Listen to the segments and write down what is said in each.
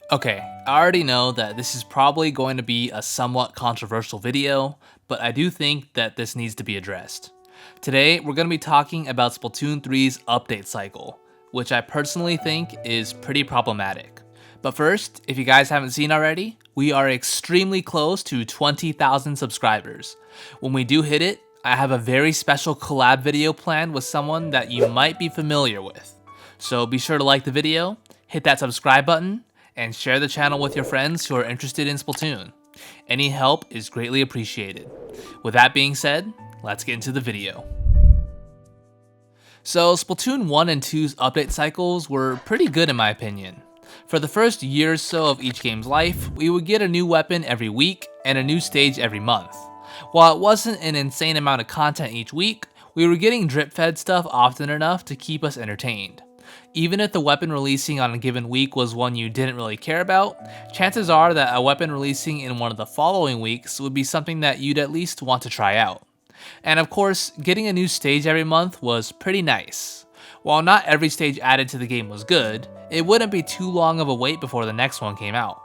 Okay, I already know that this is probably going to be a somewhat controversial video, but I do think that this needs to be addressed. Today, we're going to be talking about Splatoon 3's update cycle, which I personally think is pretty problematic. But first, if you guys haven't seen already, we are extremely close to 20,000 subscribers. When we do hit it, I have a very special collab video planned with someone that you might be familiar with. So be sure to like the video, hit that subscribe button, and share the channel with your friends who are interested in Splatoon. Any help is greatly appreciated. With that being said, let's get into the video. So Splatoon 1 and 2's update cycles were pretty good in my opinion. For the first year or so of each game's life, we would get a new weapon every week and a new stage every month. While it wasn't an insane amount of content each week, we were getting drip-fed stuff often enough to keep us entertained. Even if the weapon releasing on a given week was one you didn't really care about, chances are that a weapon releasing in one of the following weeks would be something that you'd at least want to try out. And of course, getting a new stage every month was pretty nice. While not every stage added to the game was good, it wouldn't be too long of a wait before the next one came out.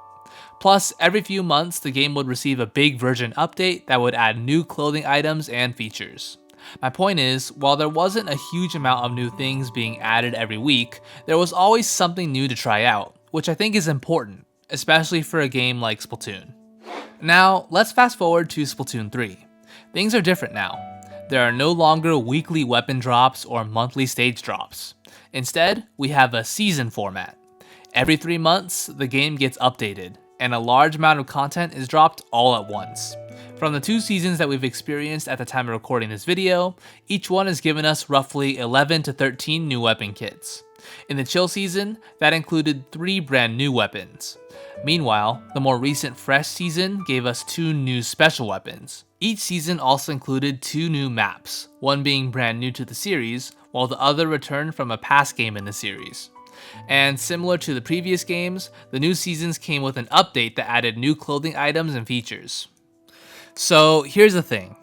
Plus, every few months the game would receive a big version update that would add new clothing items and features. My point is, while there wasn't a huge amount of new things being added every week, there was always something new to try out, which I think is important, especially for a game like Splatoon. Now, let's fast forward to Splatoon 3. Things are different now. There are no longer weekly weapon drops or monthly stage drops. Instead, we have a season format. Every 3 months, the game gets updated, and a large amount of content is dropped all at once. From the 2 seasons that we've experienced at the time of recording this video, each one has given us roughly 11 to 13 new weapon kits. In the chill season, that included 3 brand new weapons. Meanwhile, the more recent fresh season gave us 2 new special weapons. Each season also included 2 new maps, one being brand new to the series, while the other returned from a past game in the series. And similar to the previous games, the new seasons came with an update that added new clothing items and features. So here's the thing.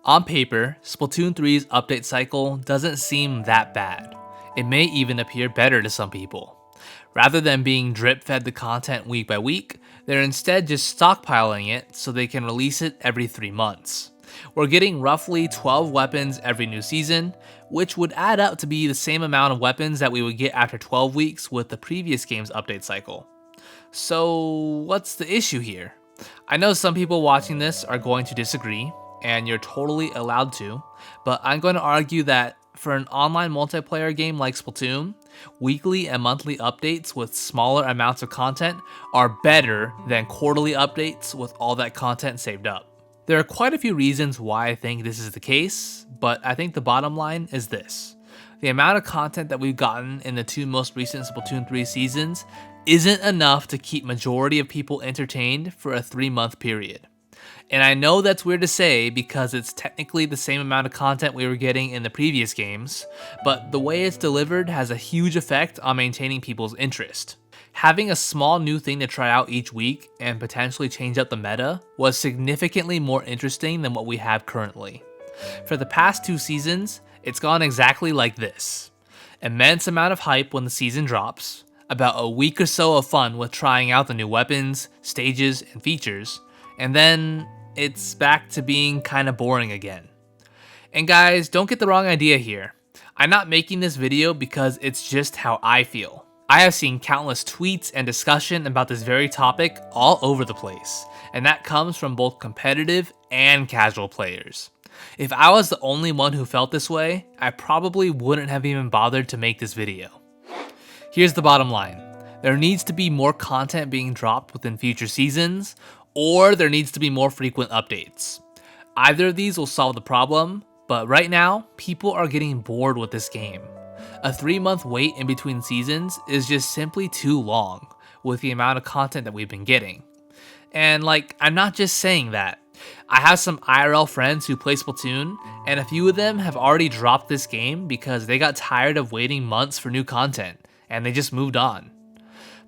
On paper, Splatoon 3's update cycle doesn't seem that bad. It may even appear better to some people. Rather than being drip-fed the content week by week, they're instead just stockpiling it so they can release it every 3 months. We're getting roughly 12 weapons every new season, which would add up to be the same amount of weapons that we would get after 12 weeks with the previous game's update cycle. So what's the issue here? I know some people watching this are going to disagree, and you're totally allowed to, but I'm going to argue that for an online multiplayer game like Splatoon, weekly and monthly updates with smaller amounts of content are better than quarterly updates with all that content saved up. There are quite a few reasons why I think this is the case, but I think the bottom line is this. The amount of content that we've gotten in the 2 most recent Splatoon 3 seasons isn't enough to keep majority of people entertained for a 3-month period. And I know that's weird to say because it's technically the same amount of content we were getting in the previous games, but the way it's delivered has a huge effect on maintaining people's interest. Having a small new thing to try out each week and potentially change up the meta was significantly more interesting than what we have currently. For the past 2 seasons, it's gone exactly like this. Immense amount of hype when the season drops, about a week or so of fun with trying out the new weapons, stages, and features, and then it's back to being kinda boring again. And guys, don't get the wrong idea here. I'm not making this video because it's just how I feel. I have seen countless tweets and discussion about this very topic all over the place, and that comes from both competitive and casual players. If I was the only one who felt this way, I probably wouldn't have even bothered to make this video. Here's the bottom line. There needs to be more content being dropped within future seasons, or there needs to be more frequent updates. Either of these will solve the problem, but right now, people are getting bored with this game. A 3-month wait in between seasons is just simply too long, with the amount of content that we've been getting. And I'm not just saying that. I have some IRL friends who play Splatoon, and a few of them have already dropped this game because they got tired of waiting months for new content, and they just moved on.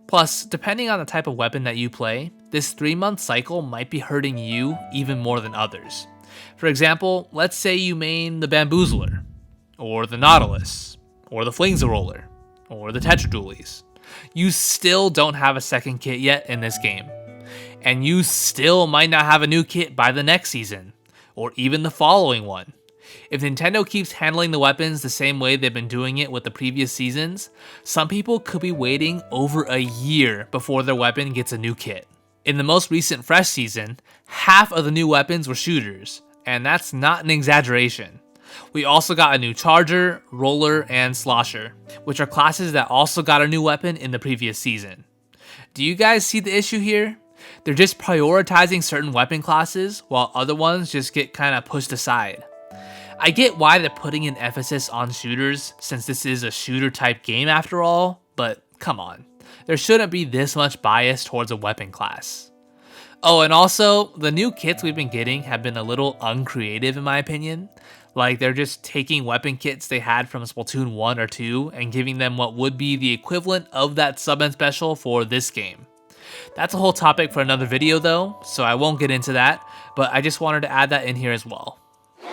Plus, depending on the type of weapon that you play, this 3-month cycle might be hurting you even more than others. For example, let's say you main the Bamboozler, or the Nautilus, or the Flames Roller, or the Tetradualies. you still don't have a second kit yet in this game. And you still might not have a new kit by the next season, or even the following one. If Nintendo keeps handling the weapons the same way they've been doing it with the previous seasons, some people could be waiting over a year before their weapon gets a new kit. In the most recent Fresh season, half of the new weapons were shooters, and that's not an exaggeration. We also got a new Charger, Roller, and Slosher, which are classes that also got a new weapon in the previous season. Do you guys see the issue here? They're just prioritizing certain weapon classes while other ones just get kinda pushed aside. I get why they're putting an emphasis on shooters since this is a shooter type game after all, but come on. There shouldn't be this much bias towards a weapon class. Oh, and also, the new kits we've been getting have been a little uncreative in my opinion. Like, they're just taking weapon kits they had from Splatoon 1 or 2 and giving them what would be the equivalent of that sub-end special for this game. That's a whole topic for another video though, so I won't get into that, but I just wanted to add that in here as well.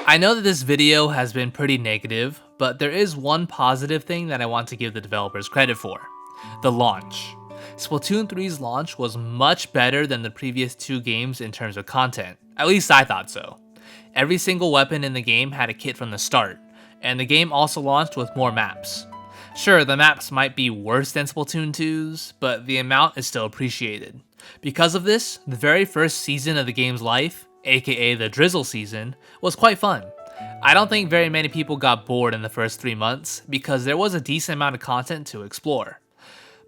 I know that this video has been pretty negative, but there is one positive thing that I want to give the developers credit for. The launch. Splatoon 3's launch was much better than the previous two games in terms of content. At least I thought so. Every single weapon in the game had a kit from the start, and the game also launched with more maps. Sure, the maps might be worse than Splatoon 2's, but the amount is still appreciated. Because of this, the very first season of the game's life, aka the Drizzle season, was quite fun. I don't think very many people got bored in the first 3 months because there was a decent amount of content to explore.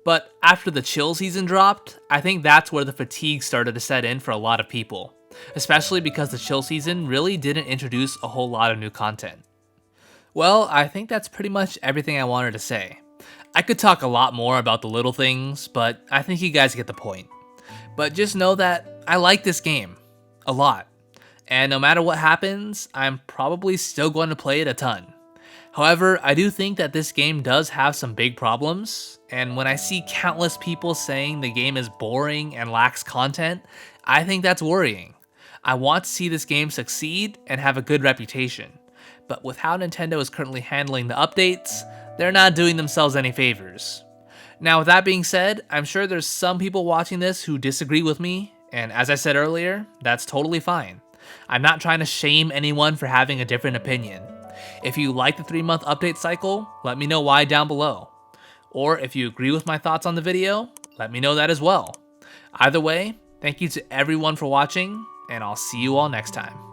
But after the Chill season dropped, I think that's where the fatigue started to set in for a lot of people, especially because the Chill season really didn't introduce a whole lot of new content. Well, I think that's pretty much everything I wanted to say. I could talk a lot more about the little things, but I think you guys get the point. But just know that I like this game. A lot. And no matter what happens, I'm probably still going to play it a ton. However, I do think that this game does have some big problems, and when I see countless people saying the game is boring and lacks content, I think that's worrying. I want to see this game succeed and have a good reputation. But with how Nintendo is currently handling the updates, they're not doing themselves any favors. Now with that being said, I'm sure there's some people watching this who disagree with me, and as I said earlier, that's totally fine. I'm not trying to shame anyone for having a different opinion. If you like the 3-month update cycle, let me know why down below. Or if you agree with my thoughts on the video, let me know that as well. Either way, thank you to everyone for watching, and I'll see you all next time.